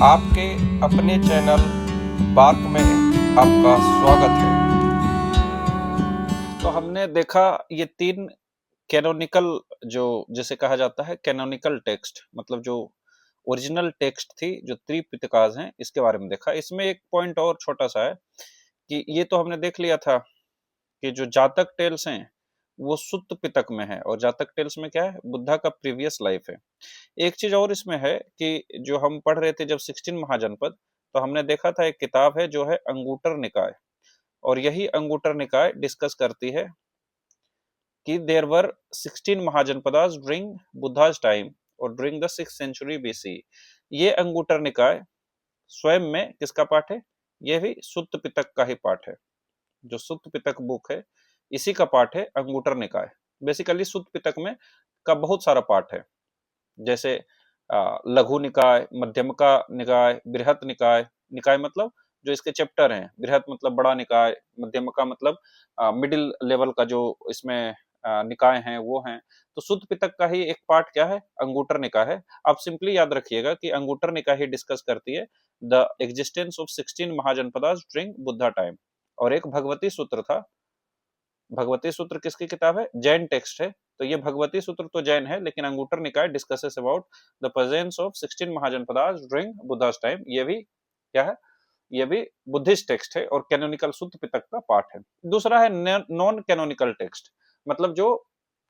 आपके अपने channel bark में आपका स्वागत है। तो हमने देखा ये 3 कैनोनिकल जो जिसे कहा जाता है कैनोनिकल टेक्स्ट, मतलब जो ओरिजिनल टेक्स्ट थी, जो त्रिपिटकास हैं, इसके बारे में देखा। इसमें एक पॉइंट और छोटा सा है कि ये तो हमने देख लिया था कि जो जातक टेल्स हैं वो सुत्त पिटक में है, और जातक टेल्स में क्या है, बुद्धा का प्रीवियस लाइफ है। एक चीज और इसमें है कि जो हम पढ़ रहे थे जब 16 महाजनपद, तो हमने देखा था एक किताब है जो है अंगूटर निकाय, और यही अंगूटर निकाय डिस्कस करती है कि there were 16 Mahajanapadas during Buddha's time और during the 6th century BC. ये अंगूटर निकाय स्वयं में किसका पाठ है? ये भी सुत्त पिटक का ही पाठ है। जो सुत्त पिटक बुक है इसी का पाठ है अंगूटर निकाय। बेसिकली सुत्त पिटक में का बहुत सारा पाठ है, जैसे लघु निकाय, मध्यमका निकाय, बृहत निकाय। निकाय मतलब जो इसके चैप्टर हैं, बृहत मतलब बड़ा निकाय, मध्यमका मतलब मिडिल लेवल का जो इसमें निकाय हैं वो हैं। तो सुत्त पिटक का ही एक पार्ट क्या है? अंगूटर निकाय है। आप सिंपली याद रखिएगा कि अंगूटर निकाय ही डिस्कस करती है the existence of 16 Mahajanapadas during Buddha time. और एक भगवती सूत्र था। भगवती सूत्र किसकी किताब है? जैन टेक्स्ट है। तो ये भगवती सूत्र तो जैन है, लेकिन अंगूटर निकाय discusses about the presence of 16 Mahajanapadas during Buddhas time. ये भी क्या है? ये भी बुद्धिस्ट टेक्स्ट है और कैनोनिकल सुत्त पिटक का पार्ट है। दूसरा है नॉन कैनोनिकल टेक्स्ट, मतलब जो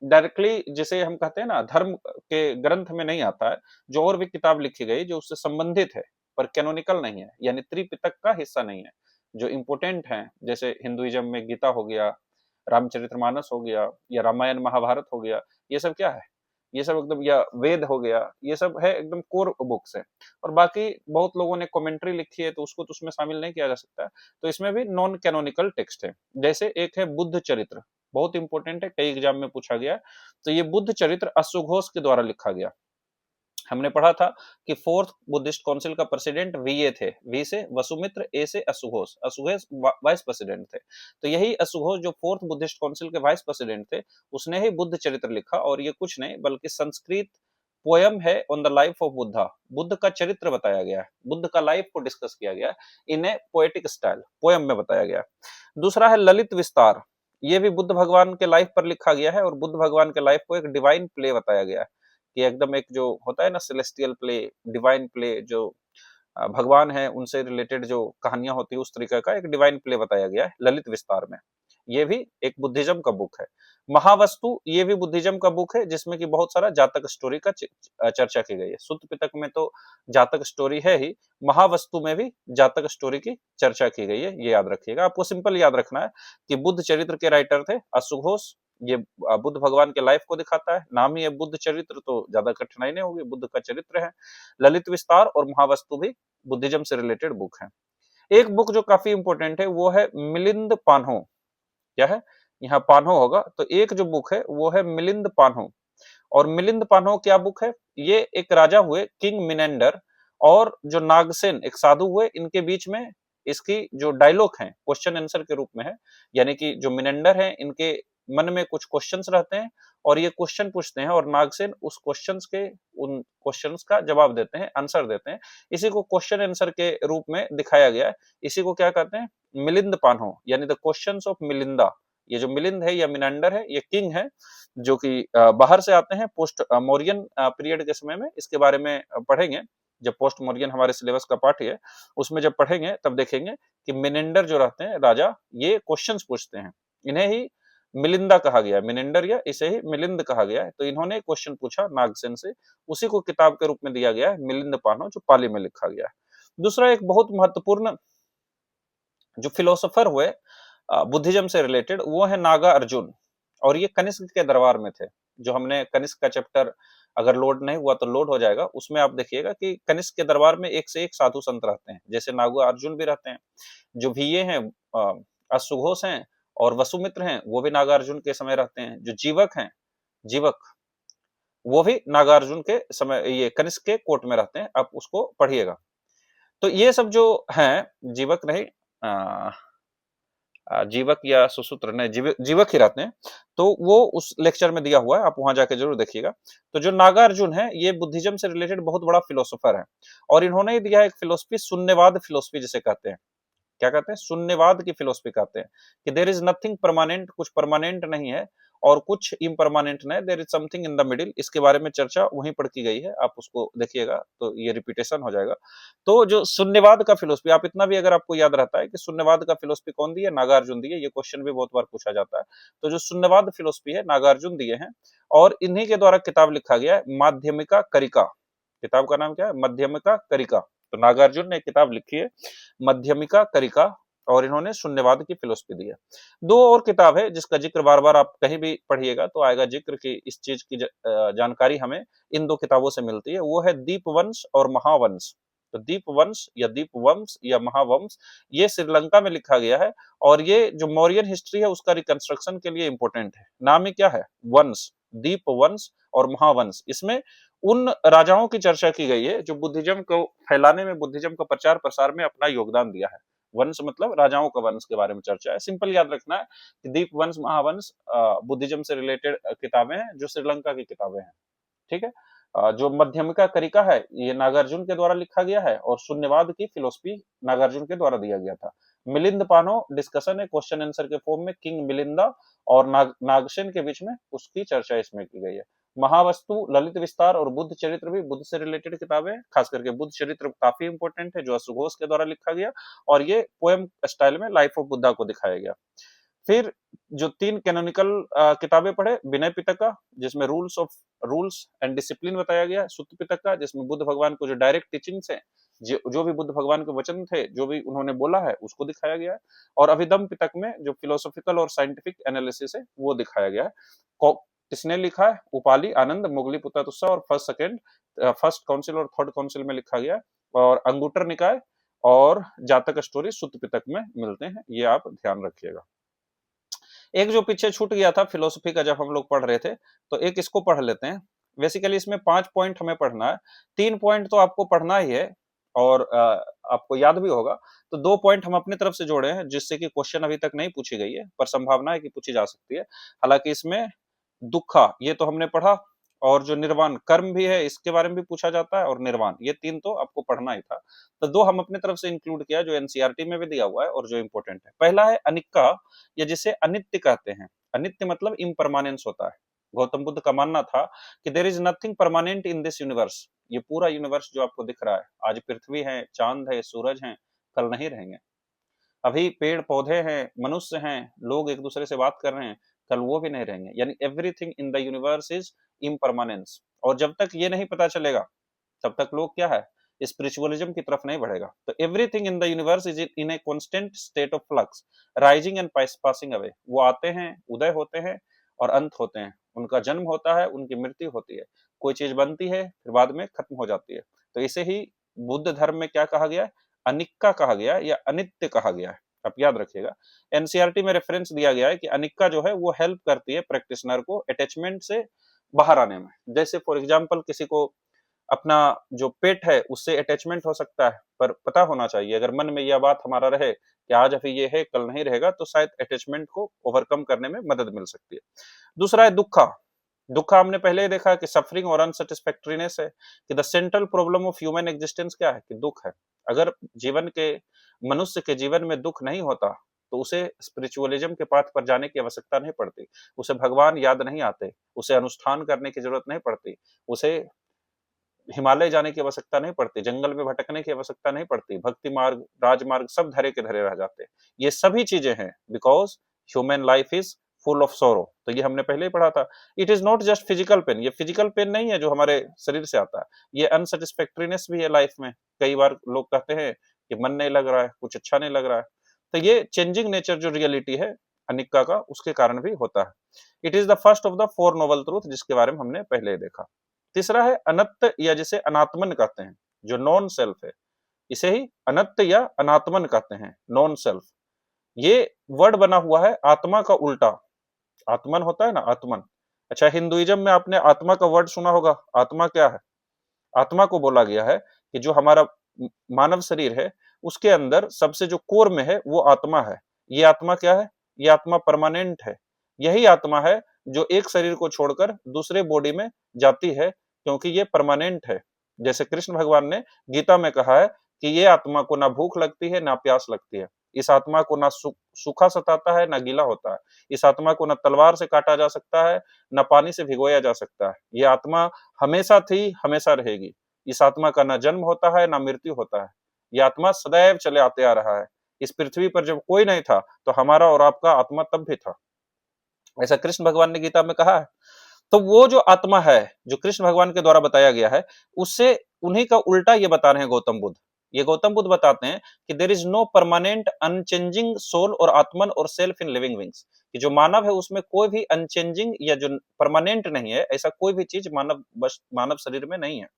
डायरेक्टली जिसे हम कहते हैं ना धर्म के ग्रंथ में नहीं आता है, जो और भी किताब लिखी गई जो उससे संबंधित है पर कैनोनिकल नहीं है, यानी त्रिपिटक का हिस्सा नहीं है, जो इंपोर्टेंट है। जैसे हिंदुइज्म में गीता हो गया, रामचरितमानस हो गया, या रामायण महाभारत हो गया। ये सब क्या है? ये सब एकदम, या वेद हो गया, ये सब है एकदम कोर बुक्स है। और बाकी बहुत लोगों ने कमेंट्री लिखी है तो उसको तो उसमें शामिल नहीं किया जा सकता। तो इसमें भी नॉन कैनोनिकल टेक्स्ट है। जैसे एक है बुद्ध चरित्र, बहुत इंपॉर्टेंट है, कई एग्जाम में पूछा गया। तो ये बुद्ध चरित्र अश्वघोष के द्वारा लिखा गया। हमने पढ़ा था कि फोर्थ बुद्धिस्ट काउंसिल का प्रेसिडेंट वी थे। वी से वसुमित्र, ए से अश्वघोष। अश्वघोष वाइस प्रेसिडेंट थे। तो यही अश्वघोष जो फोर्थ बुद्धिस्ट काउंसिल के वाइस प्रेसिडेंट थे, उसने ही बुद्ध चरित्र लिखा। और ये कुछ नहीं बल्कि संस्कृत पोयम है on the life of Buddha. Buddha का चरित्र बताया गया है, बुद्ध का लाइफ को डिस्कस किया गया है इन ए पोएटिक स्टाइल, पोयम में बताया गया है। दूसरा है ललित विस्तार। ये भी बुद्ध भगवान के लाइफ पर लिखा गया है, और बुद्ध भगवान के लाइफ को एक डिवाइन प्ले बताया गया है कि एकदम एक जो होता है ना सेलेस्टियल प्ले, डिवाइन प्ले, जो भगवान है उनसे रिलेटेड जो कहानियां होती है उस तरीके का एक डिवाइन प्ले बताया गया है ललित विस्तार में। ये भी एक बुद्धिज्म का बुक है। महावस्तु, ये भी बुद्धिज्म का बुक है जिसमें कि बहुत सारा जातक स्टोरी का चर्चा की गई है। सुत्त पिटक में तो जातक स्टोरी है ही, महावस्तु में भी जातक स्टोरी की चर्चा की गई है। ये याद रखिएगा, आपको सिंपल याद रखना है कि बुद्ध चरित्र के राइटर थे अश्वघोष। ये बुद्ध भगवान के लाइफ को दिखाता है, नाम ही है बुद्ध चरित्र, तो ज्यादा कठिनाई नहीं होगी, बुद्ध का चरित्र है। ललित विस्तार और महावस्तु भी बुद्धिज्म से रिलेटेड बुक है। एक बुक जो काफी इंपॉर्टेंट है वो है मिलिंद पान्हो। क्या है? यहाँ पान्हो होगा, तो एक जो बुक है वो है मिलिंद पान्हो। और मिलिंद पान्हो क्या बुक है? ये एक राजा हुए किंग मिनेंडर, और जो नागसेन एक साधु हुए, इनके बीच में इसकी जो डायलॉग है क्वेश्चन आंसर के रूप में है। यानी कि जो मिनेंडर है इनके मन में कुछ क्वेश्चंस रहते हैं, और ये क्वेश्चन पूछते हैं, और नागसेन उस क्वेश्चंस के उन क्वेश्चंस का जवाब देते हैं, आंसर देते हैं। इसी को क्वेश्चन आंसर के रूप में दिखाया गया है। इसी को क्या कहते हैं? मिलिंद पान्हो, यानी द क्वेश्चंस ऑफ मिलिंदा। ये जो मिलिंद है या मिनेंडर है, ये किंग है जो कि बाहर से आते हैं पोस्ट मौर्यन पीरियड के समय में। इसके बारे में पढ़ेंगे जब पोस्ट मौर्यन हमारे सिलेबस का पार्ट है, उसमें जब पढ़ेंगे तब देखेंगे कि मिनेंडर जो रहते हैं राजा, ये क्वेश्चंस पूछते हैं। इन्हें ही मिलिंदा कहा गया है, मिनेंडर या इसे ही मिलिंद कहा गया है। तो इन्होंने क्वेश्चन पूछा नागसेन से, उसी को किताब के रूप में दिया गया है मिलिंद पानो, जो पाली में लिखा गया है। दूसरा एक बहुत महत्वपूर्ण जो फिलोसोफर हुए बुद्धिज्म से रिलेटेड, वो है नागा अर्जुन, और ये कनिष्क के दरबार में थे। जो हमने कनिष्क का चैप्टर अगर लोड नहीं हुआ तो लोड हो जाएगा, उसमें आप देखिएगा कि कनिष्क के दरबार में एक से एक साधु संत रहते हैं, जैसे नागा अर्जुन भी रहते हैं। जो भीये हैं, अश्वघोष हैं, और वसुमित्र हैं, वो भी नागार्जुन के समय रहते हैं। जो जीवक हैं, जीवक, वो भी नागार्जुन के समय ये कनिष्क के कोर्ट में रहते हैं। आप उसको पढ़िएगा। तो ये सब जो हैं, जीवक नहीं, जीवक या सुसूत्र नहीं, जीवक ही रहते हैं। तो वो उस लेक्चर में दिया हुआ है, आप वहां जाके जरूर देखिएगा। तो जो नागार्जुन है ये बुद्धिज्म से रिलेटेड बहुत बड़ा फिलोसोफर है, और इन्होंने ही दिया एक फिलोसफी, शून्यवाद फिलोसफी जिसे कहते हैं। क्या कहते हैं? शून्यवाद की फिलोसफी कहते हैं कि देर इज नथिंग परमानेंट, कुछ परमानेंट नहीं है और कुछ इम्परमानेंट नहीं, there is something in the middle. इसके बारे में चर्चा वहीं पर की गई है, आप उसको देखिएगा तो ये रिपीटेशन हो जाएगा। तो जो शून्यवाद का फिलोसफी, आप इतना भी अगर आपको याद रहता है कि शून्यवाद का फिलोसफी कौन दिए, नागार्जुन दिए, ये क्वेश्चन भी बहुत बार पूछा जाता है। तो जो शून्यवाद फिलोसफी है नागार्जुन दिए हैं, और इन्हीं के द्वारा किताब लिखा गया है माध्यमिका करिका। किताब का नाम क्या है? मध्यमिका करिका। तो नागार्जुन ने एक किताब लिखी है मध्यमिका करिका, और इन्होंने शून्यवाद की फिलोसफी दी है। दो और किताब है जिसका जिक्र बार बार आप कहीं भी पढ़िएगा तो आएगा जिक्र कि इस चीज की जानकारी हमें इन दो किताबों से मिलती है, वो है दीपवंश और महावंश। तो दीपवंश या दीपवंश या महावंश ये श्रीलंका में लिखा गया है, और ये जो मौर्यन हिस्ट्री है उसका रिकंस्ट्रक्शन के लिए इंपॉर्टेंट है। नाम ही क्या है? वंश, दीपवंश और महावंश। इसमें उन राजाओं की चर्चा की गई है जो बुद्धिज्म को फैलाने में, बुद्धिज्म का प्रचार प्रसार में अपना योगदान दिया है। वंश मतलब राजाओं का वंश के बारे में चर्चा है। सिंपल याद रखना है कि दीप वंश महावंश बुद्धिज्म से रिलेटेड किताबें हैं जो श्रीलंका की किताबें हैं। ठीक है। जो मध्यमिका करिका है ये नागार्जुन के द्वारा लिखा गया है, और शून्यवाद की फिलोसफी नागार्जुन के द्वारा दिया गया था। मिलिंद पानो डिस्कशन है क्वेश्चन आंसर के फॉर्म में, किंग मिलिंदा और नागसेन के बीच में, उसकी चर्चा इसमें की गई है। महावस्तु, ललित विस्तार और बुद्ध चरित्र भी बुद्ध से रिलेटेड किताबें, खास करके बुद्ध चरित्र काफी इंपॉर्टेंट है जो अशुघोष के द्वारा लिखा गया, और ये पोएम स्टाइल में लाइफ ऑफ बुद्धा को दिखाया गया। फिर जो तीन कैनोनिकल किताबें पढ़े, विनय पिटका जिसमें रूल्स एंड डिसिप्लिन बताया गया, सुत्त पिटका जिसमें बुद्ध भगवान को जो डायरेक्ट टीचिंग्स है, जो भी बुद्ध भगवान के वचन थे, जो भी उन्होंने बोला है उसको दिखाया गया है, और अभिधम पिटक में जो फिलोसॉफिकल और साइंटिफिक एनालिसिस है वो दिखाया गया है। किसने लिखा है? उपाली आनंद मोगली पुत्ता और फर्स्ट काउंसिल और थर्ड काउंसिल में लिखा गया, और अंगुटर निकाय और जातक स्टोरी सुत्त पिटक में मिलते हैं, ये आप ध्यान रखिएगा। एक जो पीछे छूट गया था फिलोसफी का जब हम लोग पढ़ रहे थे, तो एक इसको पढ़ लेते हैं। बेसिकली इसमें 5 पॉइंट हमें पढ़ना है, 3 पॉइंट तो आपको पढ़ना ही है और आपको याद भी होगा। तो 2 पॉइंट हम अपनी तरफ से जोड़े हैं जिससे कि क्वेश्चन अभी तक नहीं पूछी गई है, पर संभावना है कि पूछी जा सकती है। हालांकि इसमें दुखा ये तो हमने पढ़ा, और जो निर्वाण कर्म भी है इसके बारे में भी पूछा जाता है, और निर्वाण, ये 3 तो आपको पढ़ना ही था। तो 2 हम अपनी तरफ से इंक्लूड किया जो एनसीईआरटी में भी दिया हुआ है और जो इंपॉर्टेंट है। पहला है अनिक्का, या जिसे अनित्य कहते हैं। अनित्य मतलब इम्परमानेंस होता है। गौतम बुद्ध का मानना था कि there is nothing permanent in this universe. ये पूरा यूनिवर्स जो आपको दिख रहा है, आज पृथ्वी है, चांद है, सूरज है, कल नहीं रहेंगे। अभी पेड़ पौधे हैं, मनुष्य हैं, लोग एक दूसरे से बात कर रहे हैं, कल वो भी नहीं रहेंगे। यानी everything in the universe is impermanence. और जब तक ये नहीं पता चलेगा तब तक लोग क्या है, स्पिरिचुअलिज्म की तरफ नहीं बढ़ेगा। तो everything in the universe is in a constant state of flux, rising and passing away. वो आते हैं, उदय होते हैं और अंत होते हैं, उनका जन्म होता है, उनकी मृत्यु होती है, कोई चीज बनती है फिर बाद में खत्म हो जाती है। तो इसे ही बुद्ध धर्म में क्या कहा गया है? अनिक्का कहा गया है या अनित्य कहा गया है। आप याद रखिएगा, एनसीईआरटी में रेफरेंस दिया गया है कि अनिक्का जो है वो हेल्प करती है प्रैक्टिशनर को अटैचमेंट से बाहर आने में। जैसे फॉर एग्जांपल किसी को अपना जो पेट है उससे अटैचमेंट हो सकता है, पर पता होना चाहिए अगर मन में यह बात हमारा रहे कि आज अभी ये है कल नहीं रहेगा, तो शायद अटैचमेंट को ओवरकम करने में मदद मिल सकती है। दूसरा है दुखा। दुखा हमने पहले ही देखा कि सफरिंग और अनसेटिस्फैक्टरीनेस है, कि the central problem of human existence क्या है? कि दुख है। अगर जीवन के, मनुष्य के जीवन में दुख नहीं होता तो उसे स्पिरिचुअलिज्म के पाथ पर जाने की आवश्यकता नहीं पड़ती, उसे भगवान याद नहीं आते, उसे अनुष्ठान करने की जरूरत नहीं पड़ती, उसे हिमालय जाने की आवश्यकता नहीं पड़ती, जंगल में भटकने की आवश्यकता नहीं पड़ती, भक्ति मार्ग, राजमार्ग सब धरे के धरे रह जाते। ये सभी चीजें हैं because human life is full of सोरो। तो ये हमने पहले ही पढ़ा था। It is not just physical pain, ये फिजिकल पेन नहीं है जो हमारे शरीर से आता है, ये अनसेटिस्फैक्टरीनेस भी है लाइफ में। कई बार लोग कहते हैं कि मन नहीं लग रहा है, कुछ अच्छा नहीं लग रहा है। तो ये चेंजिंग नेचर जो रियलिटी है अनिक्का का, उसके कारण भी होता है। It is the first of the 4 noble truth जिसके बारे में हमने पहले ही देखा। तीसरा है अनत्त, या जिसे अनात्मन कहते हैं, जो नॉन सेल्फ है, इसे ही अनत्त या अनात्मन कहते हैं, नॉन सेल्फ। ये वर्ड बना हुआ है आत्मा का उल्टा। आत्मन होता है ना, आत्मन। अच्छा, हिंदुइज्म में आपने आत्मा का वर्ड सुना होगा। आत्मा क्या है? आत्मा को बोला गया है कि जो हमारा मानव शरीर है उसके अंदर सबसे जो कोर में है वो आत्मा है। ये आत्मा क्या है? ये आत्मा परमानेंट है। यही आत्मा है जो एक शरीर को छोड़कर दूसरे बॉडी में जाती है, क्योंकि ये परमानेंट है। जैसे कृष्ण भगवान ने गीता में कहा है कि ये आत्मा को ना भूख लगती है ना प्यास लगती है। इस आत्मा को ना सूखा सताता है ना गीला होता है। इस आत्मा को ना तलवार से काटा जा सकता है ना पानी से भिगोया जा सकता है। ये आत्मा हमेशा थी, हमेशा रहेगी। इस आत्मा का ना जन्म होता है ना मृत्यु होता है। ये आत्मा सदैव चले आते आ रहा है। इस पृथ्वी पर जब कोई नहीं था तो हमारा और आपका आत्मा तब भी था। ऐसा कृष्ण भगवान ने गीता में कहा है। तो वो जो आत्मा है, जो कृष्ण भगवान के द्वारा बताया गया है, उससे उन्हीं का उल्टा ये बता रहे हैं गौतम बुद्ध। ये गौतम बुद्ध बताते हैं कि there is no permanent unchanging soul और आत्मन और सेल्फ इन लिविंग विंग्स, कि जो मानव है उसमें कोई भी अनचेंजिंग या जो परमानेंट नहीं है, ऐसा कोई भी चीज मानव शरीर में नहीं है।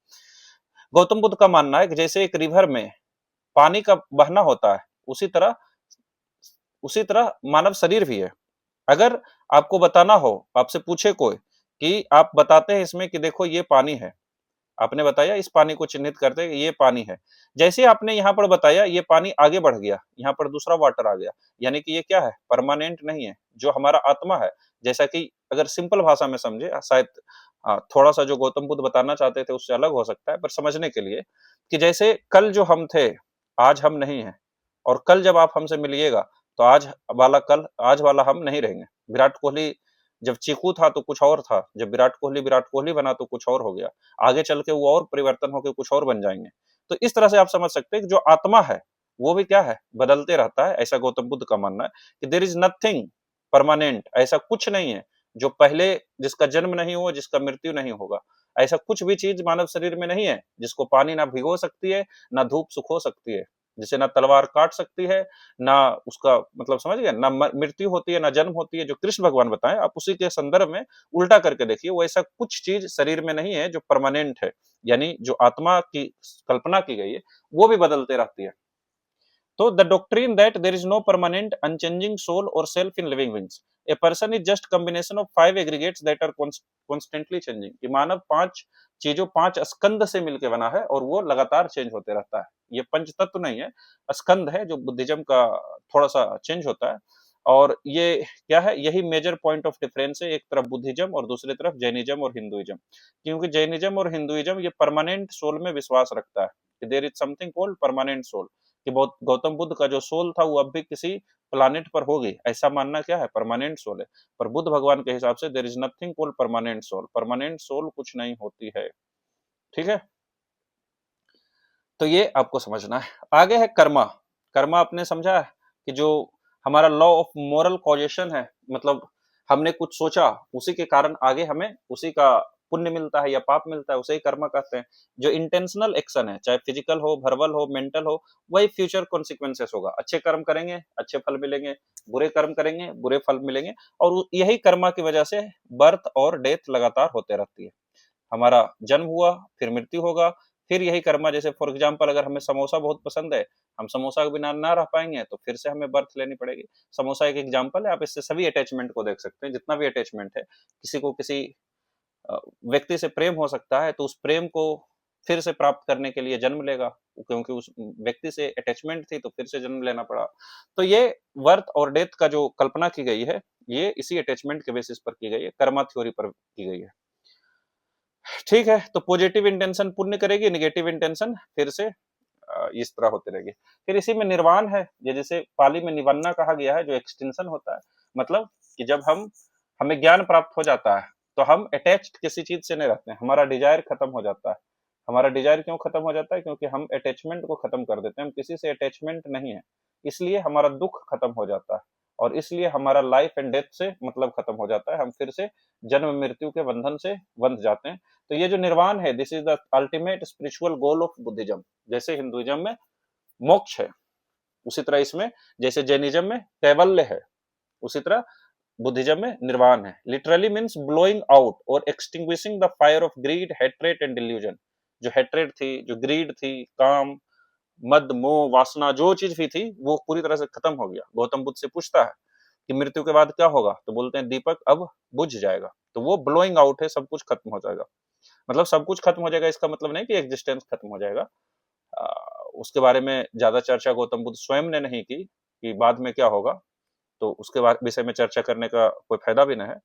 गौतम बुद्ध का मानना है कि जैसे एक रिवर में पानी का बहना होता है, उसी तरह मानव शरीर भी है। अगर आपको बताना हो, आपसे पूछे कोई कि आप बताते हैं इसमें कि देखो ये पानी है, आपने बताया इस पानी को चिन्हित करते हैं ये पानी है। जैसे आपने यहाँ पर बताया ये पानी आगे बढ़ गया, यहाँ पर दूसरा वाटर आ गया, यानी कि ये क्या है? परमानेंट नहीं है। जो हमारा आत्मा है, जैसा कि अगर सिंपल भाषा में समझे, शायद थोड़ा सा जो गौतम बुद्ध बताना चाहते थे उससे अलग हो सकता है, पर समझने के लिए कि जैसे कल जो हम थे, आज हम नहीं है, और कल जब आप हमसे मिलिएगा तो आज वाला हम नहीं रहेंगे। विराट कोहली जब चीकू था तो कुछ और था, जब विराट कोहली बना तो कुछ और हो गया, आगे चल के वो और परिवर्तन होकर कुछ और बन जाएंगे। तो इस तरह से आप समझ सकते हैं कि जो आत्मा है वो भी क्या है? बदलते रहता है। ऐसा गौतम बुद्ध का मानना है कि देयर इज नथिंग परमानेंट, ऐसा कुछ नहीं है जो पहले, जिसका जन्म नहीं हुआ, जिसका मृत्यु नहीं होगा। ऐसा कुछ भी चीज मानव शरीर में नहीं है जिसको पानी ना भिगो सकती है, ना धूप सुखो सकती है, जिसे ना तलवार काट सकती है, ना उसका मतलब समझ गए, ना मृत्यु होती है ना जन्म होती है। जो कृष्ण भगवान बताएं, आप उसी के संदर्भ में उल्टा करके देखिए, वो ऐसा कुछ चीज शरीर में नहीं है जो परमानेंट है, यानी जो आत्मा की कल्पना की गई है वो भी बदलते रहती है। तो the doctrine that there is no permanent unchanging soul or self in living beings, a person is just combination of five aggregates that are constantly changing, कि मानव पांच स्कंद से मिलकर बना है और वो लगातार चेंज होते रहता है। ये पंच तत्व नहीं है, स्कंद है, जो बुद्धिज्म का थोड़ा सा चेंज होता है। और ये क्या है? यही मेजर पॉइंट ऑफ डिफरेंस है, एक तरफ बुद्धिज्म और दूसरी तरफ जैनिज्म और हिंदुइज्म। क्योंकि जैनिज्म और हिंदुइज्म ये परमानेंट सोल में विश्वास रखता है कि there is something called permanent soul, कि बहुत गौतम बुद्ध का जो सोल था वो अब भी किसी प्लानेट पर होगी, ऐसा मानना क्या है? परमानेंट सोल है। पर बुद्ध भगवान के हिसाब से there is nothing called permanent soul, permanent soul कुछ नहीं होती है। ठीक है, तो ये आपको समझना है। आगे है कर्मा। कर्मा आपने समझा है कि जो हमारा लॉ ऑफ मोरल कॉजेशन है, मतलब हमने कुछ सोचा, उसी के कारण आगे हमें उसी का पुण्य मिलता है या पाप मिलता है, उसे ही कर्मा कहते हैं। जो इंटेंशनल एक्शन है, चाहे फिजिकल हो, वर्बल हो, मेंटल हो, वही फ्यूचर कॉन्सिक्वेंसेस होगा। अच्छे कर्म करेंगे अच्छे फल मिलेंगे, बुरे कर्म करेंगे बुरे फल मिलेंगे। और यही कर्मा की वजह से बर्थ और डेथ लगातार होते रहती है। हमारा जन्म हुआ, फिर मृत्यु होगा, फिर यही कर्मा। जैसे फॉर एग्जाम्पल, अगर हमें समोसा बहुत पसंद है, हम समोसा के बिना ना रह पाएंगे, तो फिर से हमें बर्थ लेनी पड़ेगी। समोसा एक एग्जाम्पल है, आप इससे सभी अटैचमेंट को देख सकते हैं, जितना भी अटैचमेंट है। किसी को किसी व्यक्ति से प्रेम हो सकता है, तो उस प्रेम को फिर से प्राप्त करने के लिए जन्म लेगा, क्योंकि उस व्यक्ति से अटैचमेंट थी तो फिर से जन्म लेना पड़ा। तो ये बर्थ और डेथ का जो कल्पना की गई है, ये इसी अटैचमेंट के बेसिस पर की गई है, कर्मा थ्योरी पर की गई है। ठीक है, तो पॉजिटिव इंटेंशन पुण्य करेगी, नेगेटिव इंटेंशन फिर से इस तरह होते रहेगी। फिर इसी में निर्वाण है, ये जैसे पाली में निवन्ना कहा गया है, जो एक्सटेंशन होता है। मतलब कि जब हमें ज्ञान प्राप्त हो जाता है तो हम अटैच्ड किसी चीज से नहीं रहते हैं, हमारा डिजायर खत्म हो जाता है। हमारा डिजायर क्यों खत्म हो जाता है? क्योंकि हम अटैचमेंट को खत्म कर देते हैं, हम किसी से अटैचमेंट नहीं है, इसलिए हमारा दुख खत्म हो जाता है, और इसलिए हमारा लाइफ एंड डेथ से मतलब खत्म हो जाता है, हम फिर से जन्म मृत्यु के बंधन से बंध जाते हैं। तो ये जो निर्वाण है, this is the ultimate spiritual goal of Buddhism. जैसे हिंदुइज्म में मोक्ष है, उसी तरह इसमें, जैसे जैनिज्म में कैवल्य है, उसी तरह बुद्धिज्म में निर्वाण है। लिटरली मीन्स ब्लोइंग आउट और extinguishing the fire of greed, hatred and delusion. जो हेट्रेट थी, जो ग्रीड थी, काम, मद, मोह, वासना, जो चीज भी थी, वो पूरी तरह से खत्म हो गया। गौतम बुद्ध से पूछता है कि मृत्यु के बाद क्या होगा, तो बोलते हैं दीपक अब बुझ जाएगा। तो वो ब्लोइंग आउट है, सब कुछ खत्म हो जाएगा। मतलब सब कुछ खत्म हो जाएगा, इसका मतलब नहीं कि एग्जिस्टेंस खत्म हो जाएगा। उसके बारे में ज्यादा चर्चा गौतम बुद्ध स्वयं ने नहीं की कि बाद में क्या होगा। तो उसके विषय में चर्चा करने का कोई फायदा भी नहीं है।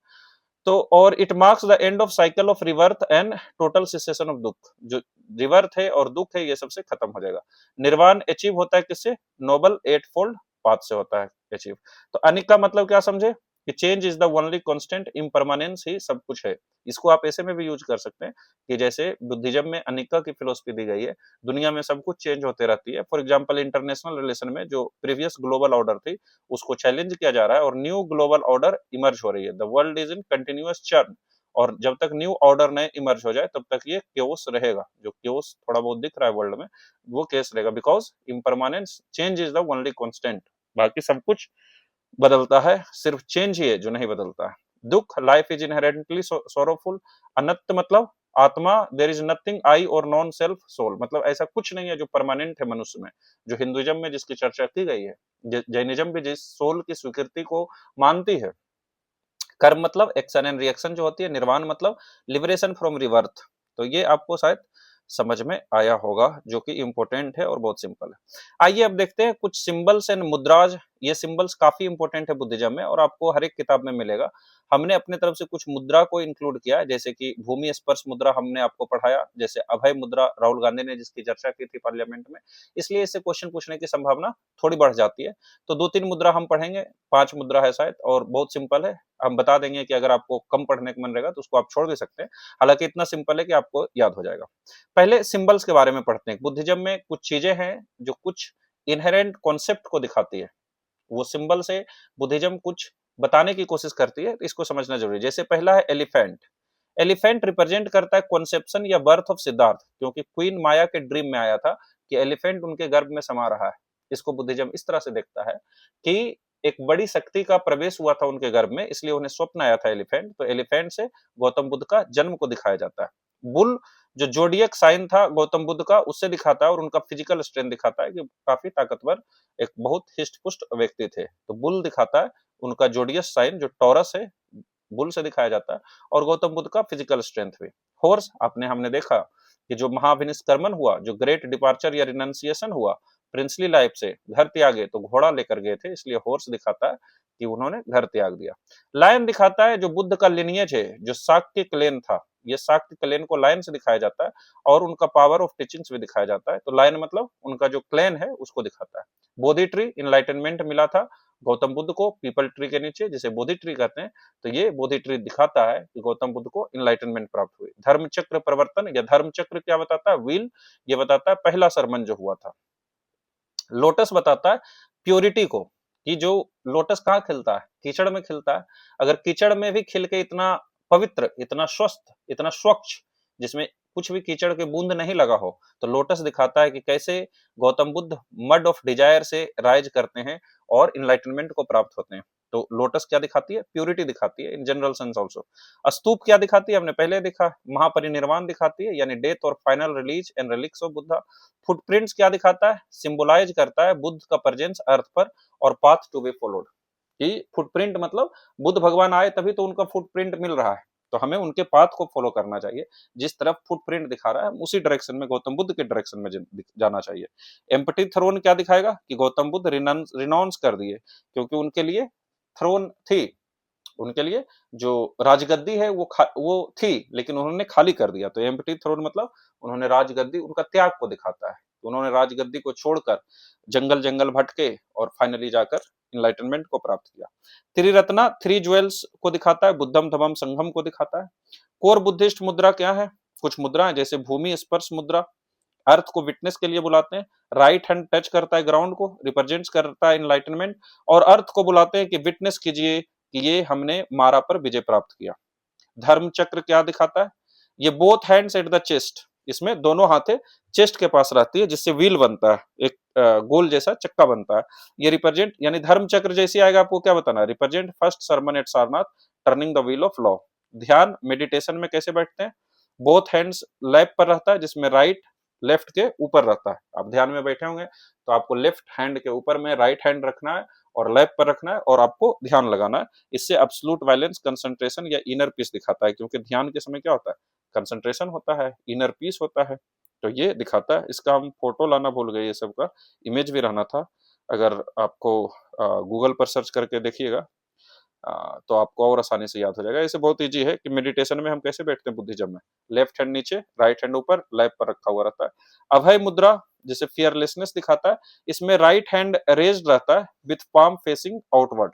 तो और it marks the end of cycle of रिवर्थ and total cessation of दुख। जो रिवर्थ है और दुख है ये सबसे खत्म हो जाएगा। निर्वाण अचीव होता है किससे? नोबल एट फोल्ड पाथ से होता है अचीव। तो अनिक का मतलब क्या समझे कि change is the only constant, impermanence ही सब कुछ है। इसको आप ऐसे में भी यूज कर सकते हैं कि जैसे बुद्धिज्म में अनिका की फिलोसफी दी गई है, दुनिया में सब कुछ चेंज होते रहती है। फॉर एग्जांपल इंटरनेशनल रिलेशन में जो प्रीवियस ग्लोबल ऑर्डर थी उसको चैलेंज किया जा रहा है और न्यू ग्लोबल ऑर्डर इमर्ज हो रही है। The world is in continuous churn, और जब तक न्यू ऑर्डर नए इमर्ज हो जाए तब तक ये केओस रहेगा। जो केओस थोड़ा बहुत दिख रहा है वर्ल्ड में वो केस रहेगा, because impermanence change is the only constant. बाकी सब कुछ बदलता है, सिर्फ चेंज ही है जो नहीं बदलता है। दुख, लाइफ इज इनहेरेंटली सोरोफुल। अनंत मतलब आत्मा, देर इज नथिंग आई और नॉन सेल्फ सोल, मतलब ऐसा कुछ नहीं है जो परमानेंट है मनुष्य में, जो हिंदुइज्म में जिसकी चर्चा की गई है। जैनिज्म भी जिस सोल की स्वीकृति को मानती है। कर्म मतलब एक्शन एंड रिएक्शन जो होती है। निर्वाण मतलब लिबरेशन फ्रॉम रिवर्थ। तो ये आपको शायद समझ में आया होगा, जो कि इंपॉर्टेंट है और बहुत सिंपल है। आइए अब देखते हैं कुछ सिंबल्स एंड मुद्राज। ये सिंबल्स काफी इंपॉर्टेंट है बुद्धिज्म में और आपको हर एक किताब में मिलेगा। हमने अपने तरफ से कुछ मुद्रा को इंक्लूड किया है, जैसे कि भूमि स्पर्श मुद्रा हमने आपको पढ़ाया, जैसे अभय मुद्रा राहुल गांधी ने जिसकी चर्चा की थी पार्लियामेंट में, इसलिए इससे क्वेश्चन पूछने की संभावना थोड़ी बढ़ जाती है। तो 2-3 मुद्रा हम पढ़ेंगे, 5 मुद्रा है शायद, और बहुत सिंपल है। हम बता देंगे कि अगर आपको कम पढ़ने का मन रहेगा तो उसको आप छोड़ भी सकते हैं, हालांकि इतना सिंपल है कि आपको याद हो जाएगा। पहले सिंबल्स के बारे में पढ़ते हैं। बुद्धिज्म में कुछ चीजें हैं जो कुछ इनहेरेंट कॉन्सेप्ट को दिखाती है, वो सिंबल से बुद्धिज्म कुछ बताने की कोशिश करती है, तो इसको समझना जरूरी है। जैसे पहला है एलिफेंट। एलिफेंट रिप्रेजेंट करता है कॉन्सेप्शन या बर्थ ऑफ सिद्धार्थ, क्योंकि क्वीन माया के ड्रीम में आया था कि एलिफेंट उनके गर्भ में समा रहा है। इसको बुद्धिज्म इस तरह से देखता है कि एक बड़ी शक्ति का प्रवेश हुआ था उनके गर्भ में, इसलिए उन्हें स्वप्न आया था एलिफेंट। तो एलिफेंट से गौतम बुद्ध का जन्म को दिखाया जाता है। बुल जो जोडियक साइन था गौतम बुद्ध का, उससे दिखाता है और उनका फिजिकल स्ट्रेंथ दिखाता है कि काफी ताकतवर एक बहुत हिस्ट पुष्ट व्यक्ति थे। तो बुल दिखाता है उनका जोडियस साइन जो टॉरस है, बुल से दिखाया जाता है, और गौतम बुद्ध का फिजिकल स्ट्रेंथ भी। हॉर्स हमने देखा कि जो महाविनिष्क्रमण हुआ, जो ग्रेट डिपार्चर या रिनंसिएशन हुआ प्रिंसली लाइफ से, घर त्यागे, तो घोड़ा लेकर गए थे, इसलिए हॉर्स दिखाता है कि उन्होंने घर त्याग दिया। लायन दिखाता है जो बुद्ध का लिनियज है, जो शाक्य क्लेन था, ये शाक्य क्लेन को लायन से दिखाया जाता है, और उनका पावर ऑफ टीचिंग्स भी दिखाया जाता है। तो लायन मतलब उनका जो क्लेन है उसको दिखाता है। बोधि ट्री, इनलाइटनमेंट मिला था गौतम बुद्ध को पीपल ट्री के नीचे, जिसे बोधि ट्री कहते हैं। तो ये बोधि ट्री दिखाता है कि गौतम बुद्ध को इनलाइटनमेंट प्राप्त हुई। धर्म चक्र प्रवर्तन या धर्म चक्र क्या बताता है? व्हील, ये बताता है पहला सरमन जो हुआ था। लोटस बताता है प्योरिटी को, कि जो लोटस कहाँ खिलता है? कीचड़ में खिलता है। अगर कीचड़ में भी खिल के इतना पवित्र, इतना स्वस्थ, इतना स्वच्छ, जिसमें कुछ भी कीचड़ के बूंद नहीं लगा हो, तो लोटस दिखाता है कि कैसे Gautam Buddha mud of desire से राइज करते हैं और इनलाइटनमेंट को प्राप्त होते हैं। तो लोटस क्या दिखाती है? प्योरिटी दिखाती है इन जनरल सेंस ऑल्सो। स्तूप क्या दिखाती है? हमने पहले देखा, महापरिनिर्वाण दिखाती है, यानी डेथ और final release and relics of Buddha. Footprints क्या दिखाता है? सिंबलाइज करता है बुद्ध का प्रेजेंस अर्थ पर और पाथ टू बी फॉलोड। कि फुटप्रिंट मतलब बुद्ध भगवान आए तभी तो उनका फुटप्रिंट मिल रहा है, तो हमें उनके पाथ को फॉलो करना चाहिए। जिस तरफ फुटप्रिंट दिखा रहा है उसी डायरेक्शन में, गौतम बुद्ध के डायरेक्शन में जाना चाहिए। एम्प्टी थ्रोन क्या दिखाएगा? कि गौतम बुद्ध रिनाउंस कर दिए, क्योंकि उनके लिए थ्रोन थी, उनके लिए जो राजगद्दी है वो थी, लेकिन उन्होंने खाली कर दिया। तो एम्प्टी थ्रोन मतलब उन्होंने राजगद्दी, उनका त्याग को दिखाता है। तो उन्होंने राजगद्दी को छोड़कर जंगल जंगल भटके और फाइनली जाकर इनलाइटनमेंट को प्राप्त किया। त्रिरत्ना, थ्री ज्वेल्स को दिखाता है, बुद्धम धम्मम संघम को दिखाता है। कोर बुद्धिस्ट मुद्रा क्या है? कुछ मुद्राएं, जैसे भूमि स्पर्श मुद्रा, अर्थ को विटनेस के लिए बुलाते हैं। राइट हैंड टच करता है ग्राउंड को, रिप्रेजेंट्स करता है इनलाइटनमेंट, और अर्थ को बुलाते हैं कि विटनेस कीजिए कि ये हमने मारा पर विजय प्राप्त किया। धर्म चक्र क्या दिखाता है? ये both hands at the chest, इसमें दोनों हाथे चेस्ट के पास रहती है, जिससे व्हील बनता है, एक गोल जैसा चक्का बनता है। ये रिप्रेजेंट, यानी धर्म चक्र जैसे आएगा आपको क्या बताना है? Represent first sermon at Sarnath, turning the wheel of law. ध्यान मेडिटेशन में कैसे बैठते हैं? बोथ हैंड्स लैप पर रहता है, जिसमें राइट लेफ्ट के ऊपर रहता है। आप ध्यान में बैठे होंगे तो आपको लेफ्ट हैंड के ऊपर में राइट हैंड रखना है और लैप पर रखना है, और आपको ध्यान लगाना है। इससे एब्सोल्यूट वायलेंस, कंसंट्रेशन या इनर पीस दिखाता है, क्योंकि ध्यान के समय क्या होता है? कंसंट्रेशन होता है, इनर पीस होता है। तो ये दिखाता है। इसका हम फोटो लाना भूल गए, ये सब का इमेज भी रहना था। अगर आपको गूगल पर सर्च करके देखिएगा तो आपको और आसानी से याद हो जाएगा। इसे बहुत ईजी है कि मेडिटेशन में हम कैसे बैठते हैं बुद्धिज्म में, लेफ्ट हैंड नीचे, राइट हैंड ऊपर, लैप पर रखा हुआ रहता है। अभय मुद्रा जिसे फियरलेसनेस दिखाता है, इसमें राइट हैंड रेज्ड रहता है विथ पाम फेसिंग आउटवर्ड।